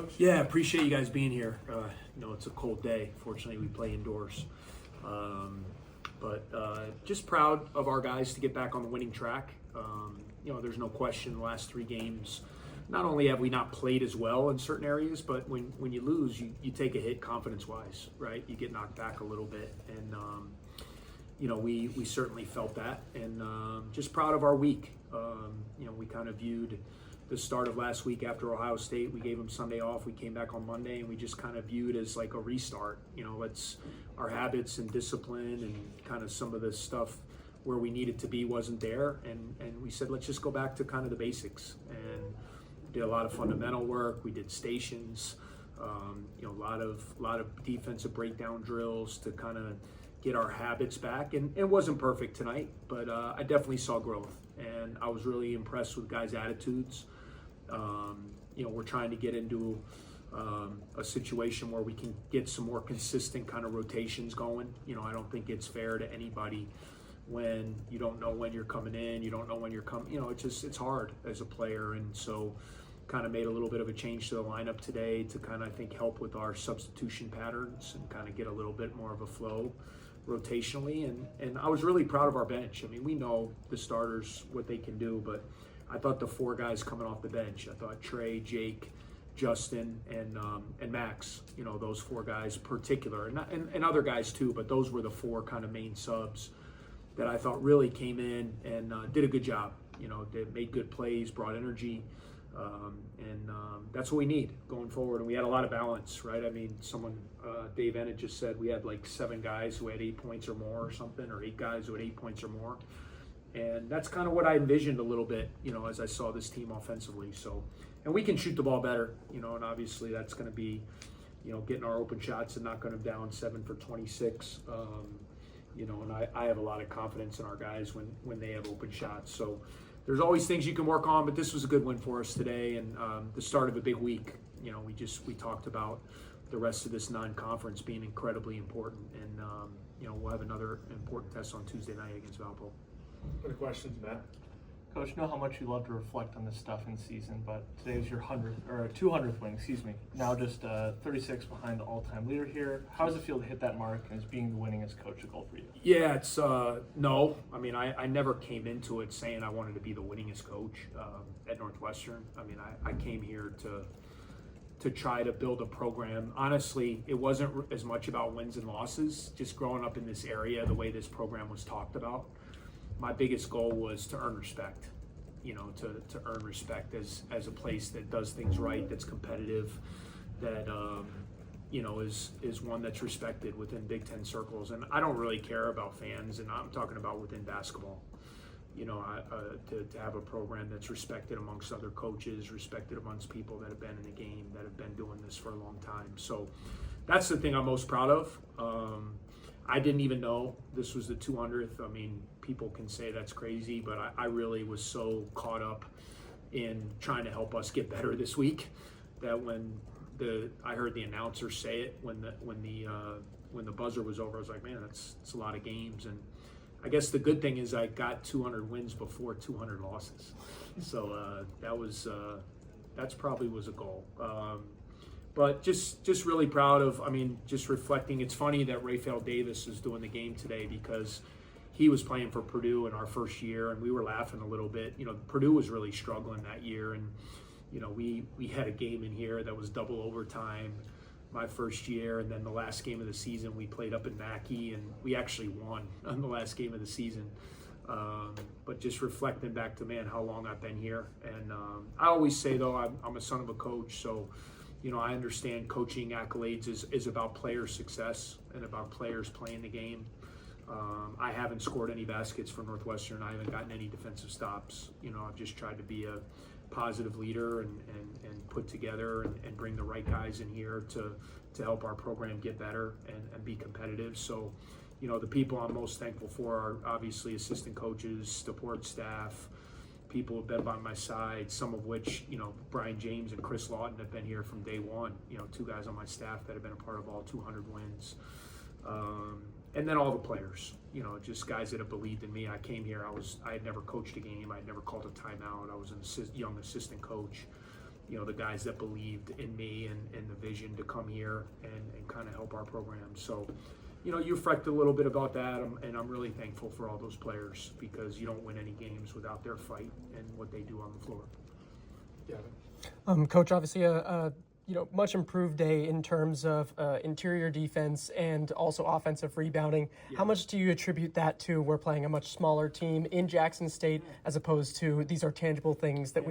Coach. Yeah, appreciate you guys being here. It's a cold day. Fortunately, we play indoors. But just proud of our guys to get back on the winning track. There's no question the last 3 games, not only have we not played as well in certain areas, but when you lose, you take a hit confidence-wise, right? You get knocked back a little bit. And, we certainly felt that. And just proud of our week. We kind of viewed the start of last week after Ohio State. We gave them Sunday off. We came back on Monday, and we just kind of viewed as like a restart. Our habits and discipline and kind of some of the stuff where we needed to be wasn't there. And we said, let's just go back to kind of the basics. And did a lot of fundamental work. We did stations, a lot of defensive breakdown drills to kind of get our habits back. And it wasn't perfect tonight, but I definitely saw growth. And I was really impressed with guys' attitudes. We're trying to get into a situation where we can get some more consistent kind of rotations going. I don't think it's fair to anybody when you don't know when you're coming in, you don't know when you're coming. It's hard as a player. And so kind of made a little bit of a change to the lineup today to kind of, I think, help with our substitution patterns and kind of get a little bit more of a flow rotationally. And I was really proud of our bench. I mean, we know the starters, what they can do, but I thought the 4 guys coming off the bench, I thought Trey, Jake, Justin, and Max, those 4 guys particular, and other guys too, but those were the 4 kind of main subs that I thought really came in and did a good job. They made good plays, brought energy, and that's what we need going forward. And we had a lot of balance, right? I mean, Dave Ennett just said we had like 7 guys who had 8 points or more or something, or 8 guys who had 8 points or more. And that's kind of what I envisioned a little bit, as I saw this team offensively. So, and we can shoot the ball better, and obviously that's going to be, getting our open shots and knocking them down 7 for 26. And I have a lot of confidence in our guys when they have open shots. So there's always things you can work on, but this was a good win for us today and the start of a big week. We talked about the rest of this non-conference being incredibly important, and we'll have another important test on Tuesday night against Valpo. Any questions, Matt? Coach, know how much you love to reflect on this stuff in season, but today was your 200th win, Now just 36 behind the all-time leader here. How does it feel to hit that mark, and is being the winningest coach a goal for you? Yeah, it's no. I mean, I never came into it saying I wanted to be the winningest coach at Northwestern. I mean, I came here to try to build a program. Honestly, it wasn't as much about wins and losses. Just growing up in this area, the way this program was talked about, my biggest goal was to earn respect, to earn respect as a place that does things right, that's competitive, that, is one that's respected within Big Ten circles. And I don't really care about fans, and I'm talking about within basketball, to have a program that's respected amongst other coaches, respected amongst people that have been in the game, that have been doing this for a long time. So that's the thing I'm most proud of. I didn't even know this was the 200th. I mean, people can say that's crazy, but I really was so caught up in trying to help us get better this week that when I heard the announcer say it when the buzzer was over, I was like, man, that's a lot of games. And I guess the good thing is I got 200 wins before 200 losses, so that's probably was a goal. But just really proud of, just reflecting. It's funny that Rafael Davis is doing the game today because he was playing for Purdue in our first year, and we were laughing a little bit. Purdue was really struggling that year, and we had a game in here that was double overtime my first year, and then the last game of the season we played up in Mackey, and we actually won on the last game of the season. But just reflecting back to, man, how long I've been here. And I always say, though, I'm a son of a coach, so I understand coaching accolades is about player success and about players playing the game. I haven't scored any baskets for Northwestern. I haven't gotten any defensive stops. I've just tried to be a positive leader and put together and bring the right guys in here to help our program get better and be competitive. So, the people I'm most thankful for are obviously assistant coaches, support staff, people who've been by my side, some of which, Brian James and Chris Lawton have been here from day one, 2 guys on my staff that have been a part of all 200 wins. And then all the players, just guys that have believed in me. I came here, I had never coached a game, I had never called a timeout, I was an young assistant coach. the guys that believed in me and the vision to come here and kind of help our program. So, you reflect a little bit about that, and I'm really thankful for all those players, because you don't win any games without their fight and what they do on the floor. Yeah. Coach, obviously a much improved day in terms of interior defense and also offensive rebounding. Yeah. How much do you attribute that to we're playing a much smaller team in Jackson State, as opposed to these are tangible things that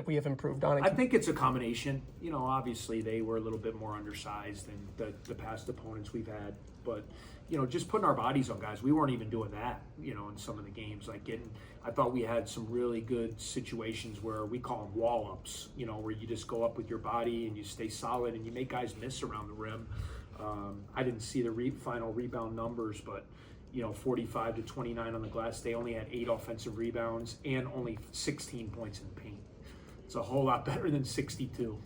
we have improved on? I think it's a combination. Obviously they were a little bit more undersized than the past opponents we've had, but just putting our bodies on guys. We weren't even doing that, in some of the games. I thought we had some really good situations where we call them wall-ups, where you just go up with your body and you stay solid and you make guys miss around the rim. I didn't see the final rebound numbers, but 45 to 29 on the glass. They only had 8 offensive rebounds and only 16 points in the paint. It's a whole lot better than 62.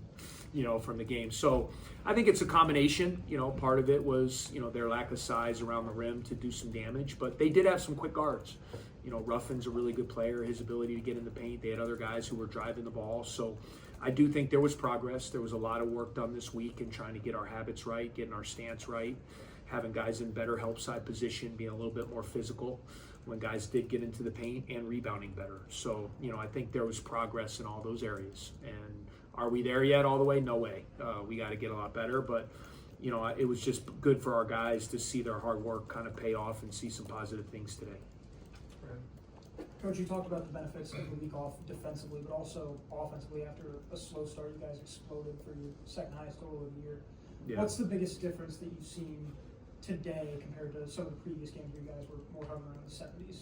From the game. So I think it's a combination. Part of it was, their lack of size around the rim to do some damage, but they did have some quick guards. Ruffin's a really good player, his ability to get in the paint. They had other guys who were driving the ball. So I do think there was progress. There was a lot of work done this week in trying to get our habits right, getting our stance right, having guys in better help side position, being a little bit more physical when guys did get into the paint, and rebounding better. So, I think there was progress in all those areas. And are we there yet all the way? No way. We got to get a lot better, but it was just good for our guys to see their hard work kind of pay off and see some positive things today. Coach, you talked about the benefits of the week off defensively, but also offensively. After a slow start, you guys exploded for your second highest total of the year. Yeah. What's the biggest difference that you've seen today compared to some of the previous games where you guys were more hovering around the 70s?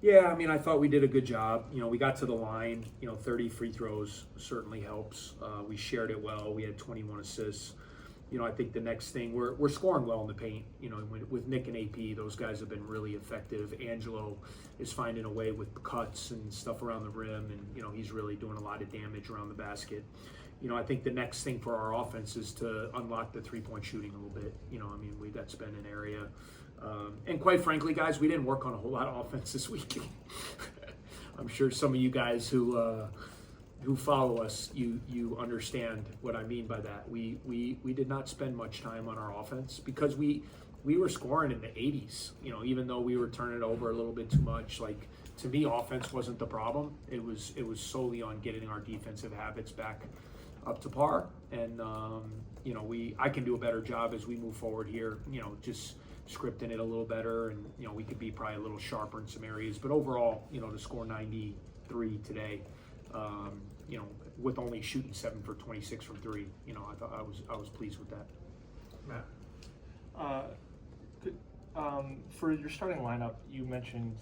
Yeah, I thought we did a good job. We got to the line. 30 free throws certainly helps. We shared it well. We had 21 assists. I think the next thing, we're scoring well in the paint. With Nick and AP, those guys have been really effective. Angelo is finding a way with cuts and stuff around the rim, and he's really doing a lot of damage around the basket. I think the next thing for our offense is to unlock the three-point shooting a little bit. That's been an area. And quite frankly, guys, we didn't work on a whole lot of offense this week. I'm sure some of you guys who follow us, you understand what I mean by that. We did not spend much time on our offense because we were scoring in the 80s. Even though we were turning it over a little bit too much. To me, offense wasn't the problem. It was solely on getting our defensive habits back up to par. And I can do a better job as we move forward here. Just scripting it a little better, and we could be probably a little sharper in some areas. But overall, to score 93 today, with only shooting 7 for 26 from 3, I thought I was pleased with that. Matt. For your starting lineup, you mentioned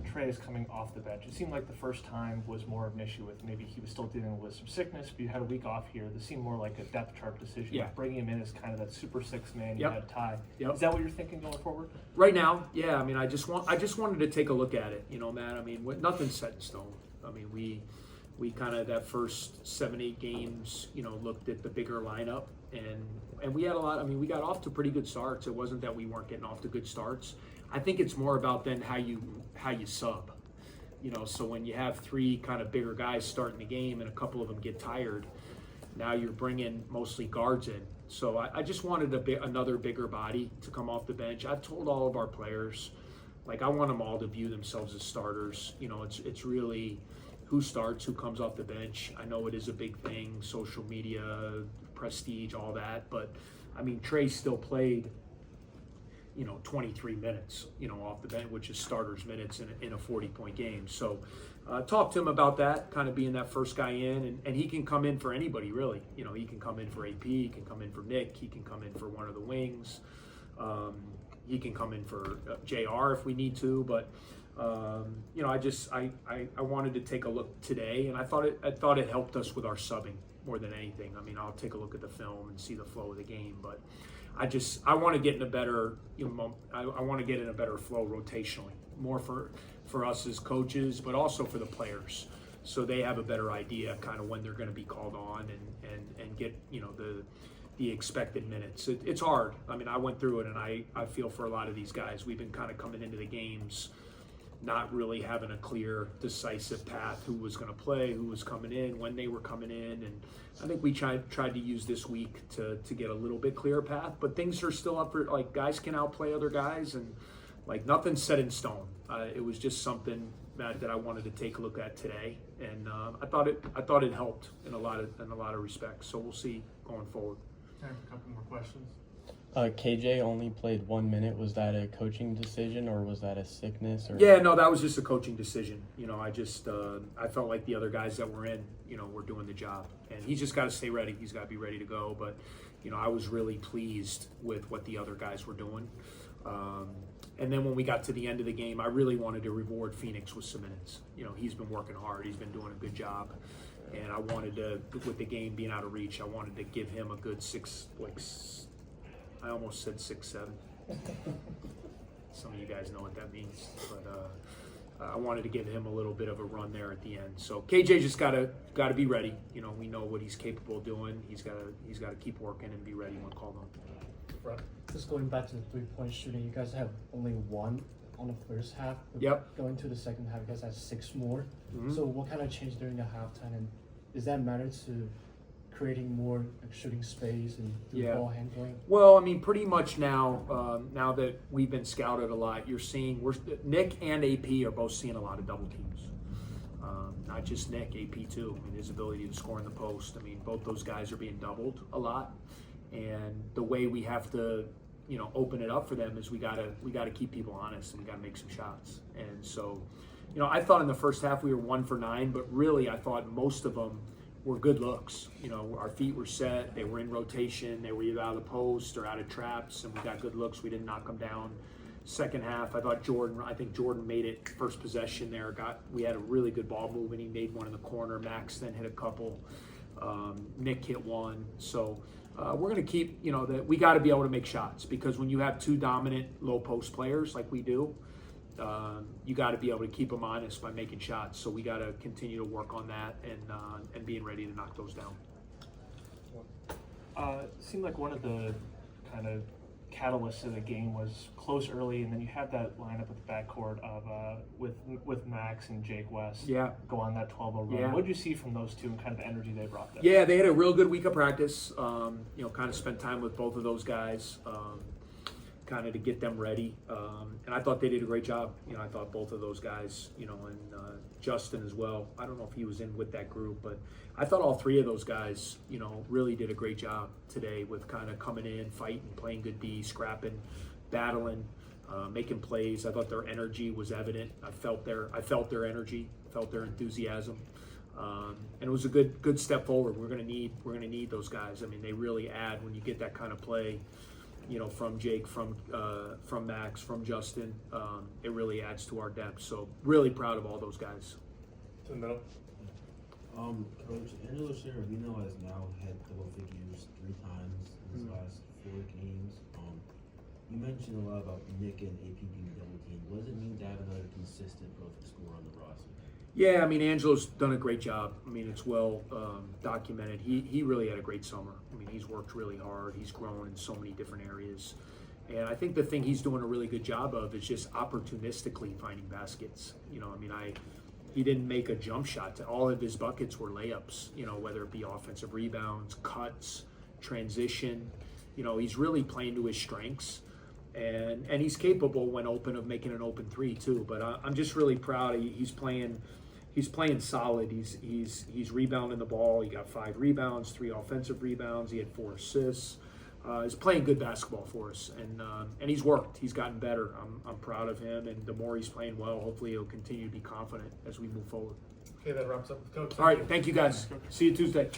Trey is coming off the bench. It seemed like the first time was more of an issue with maybe he was still dealing with some sickness, but you had a week off here. This seemed more like a depth chart decision. Yeah. Bringing him in as kind of that super six man you Yep. had Ty. Yep. Is that what you're thinking going forward? Right now, yeah. I just wanted to take a look at it, Matt. Nothing's set in stone. We kind of that first 7-8 games, looked at the bigger lineup, and we had a lot. We got off to pretty good starts. It wasn't that we weren't getting off to good starts. I think it's more about then how you sub. So when you have 3 kind of bigger guys starting the game and a couple of them get tired, now you're bringing mostly guards in. So I just wanted another bigger body to come off the bench. I've told all of our players, I want them all to view themselves as starters. It's really who starts, who comes off the bench. I know it is a big thing, social media, prestige, all that. But, Trey still played, 23 minutes, off the bench, which is starters minutes in a 40-point game. So talk to him about that, kind of being that first guy in. And he can come in for anybody, really. He can come in for AP, he can come in for Nick, he can come in for one of the wings. He can come in for JR if we need to. But, I wanted to take a look today, and I thought it helped us with our subbing more than anything. I'll take a look at the film and see the flow of the game, but I want to get in a better, I want to get in a better flow rotationally, more for us as coaches, but also for the players, so they have a better idea kind of when they're going to be called on and get the expected minutes. It's hard. I went through it, and I feel for a lot of these guys. We've been kind of coming into the games not really having a clear, decisive path, who was going to play, who was coming in, when they were coming in. And I think we tried to use this week to get a little bit clearer path, but things are still up for, like, guys can outplay other guys, and like nothing's set in stone. It was just something that I wanted to take a look at today, and I thought it helped in a lot of respects. So we'll see going forward. Time for a couple more questions. KJ only played 1 minute. Was that a coaching decision or was that a sickness? Or? Yeah, no, that was just a coaching decision. You know, I just I felt like the other guys that were in, you know, were doing the job, and he's just got to stay ready. He's got to be ready to go. But you know, I was really pleased with what the other guys were doing. And then when we got to the end of the game, I really wanted to reward Phoenix with some minutes. You know, he's been working hard. He's been doing a good job. And I wanted to, with the game being out of reach, I wanted to give him a good I almost said 6-7. Some of you guys know what that means. But I wanted to give him a little bit of a run there at the end. So KJ just got to be ready. You know, we know what he's capable of doing. He's got to keep working and be ready when called on. Right. Just going back to the three-point shooting, you guys have only one on the first half. But Yep. Going to the second half, you guys have 6 more. Mhm. So what kind of changed during the halftime, and does that matter to creating more like, shooting space and Yeah. ball handling? Well, I mean, pretty much now, now that we've been scouted a lot, you're seeing Nick and AP are both seeing a lot of double teams. Not just Nick, AP too. I mean, his ability to score in the post. I mean, both those guys are being doubled a lot, and the way we have to, you know, open it up for them is we gotta keep people honest, and we gotta make some shots. And so, you know, I thought in the first half we were 1 for 9, but really I thought most of them were good looks. You know, our feet were set, they were in rotation, they were either out of the post or out of traps, and we got good looks. We didn't knock them down. Second half, I think Jordan made it first possession there. We had a really good ball movement. He made one in the corner. Max then hit a couple. Nick hit one. So we're going to keep, you know, that we got to be able to make shots, because when you have 2 dominant low post players like we do, you got to be able to keep them honest by making shots. So we got to continue to work on that and being ready to knock those down. It seemed like one of the kind of catalysts of the game was close early, and then you had that lineup with the backcourt of with Max and Jake West. Yeah. Go on that 12-0 run. Yeah. What did you see from those two and kind of the energy they brought there? Yeah, they had a real good week of practice. You know, kind of spent time with both of those guys, kind of to get them ready. And I thought they did a great job. You know, I thought both of those guys, you know, and Justin as well. I don't know if he was in with that group, but I thought all 3 of those guys, you know, really did a great job today with kind of coming in, fighting, playing good D, scrapping, battling, making plays. I thought their energy was evident. I felt their energy, felt their enthusiasm. And it was a good step forward. We're gonna need those guys. I mean, they really add when you get that kind of play, you know, from Jake, from Max, from Justin. It really adds to our depth. So really proud of all those guys. To the middle. Coach, Angelo Cherubino has now had double figures 3 times in his last 4 games. You mentioned a lot about Nick and AP being double teamed. What does it mean to have another consistent prolific scorer on the roster? Yeah, I mean, Angelo's done a great job. I mean, it's well documented. He really had a great summer. I mean, he's worked really hard. He's grown in so many different areas. And I think the thing he's doing a really good job of is just opportunistically finding baskets. You know, I mean, he didn't make a jump shot. All of his buckets were layups, you know, whether it be offensive rebounds, cuts, transition. You know, he's really playing to his strengths. And he's capable when open of making an open 3 too. But I'm just really proud. He's playing solid. He's rebounding the ball. He got 5 rebounds, 3 offensive rebounds. He had 4 assists. He's playing good basketball for us, and he's worked. He's gotten better. I'm proud of him, and the more he's playing well, hopefully he'll continue to be confident as we move forward. Okay, that wraps up with Coach. All right, thank you guys. See you Tuesday.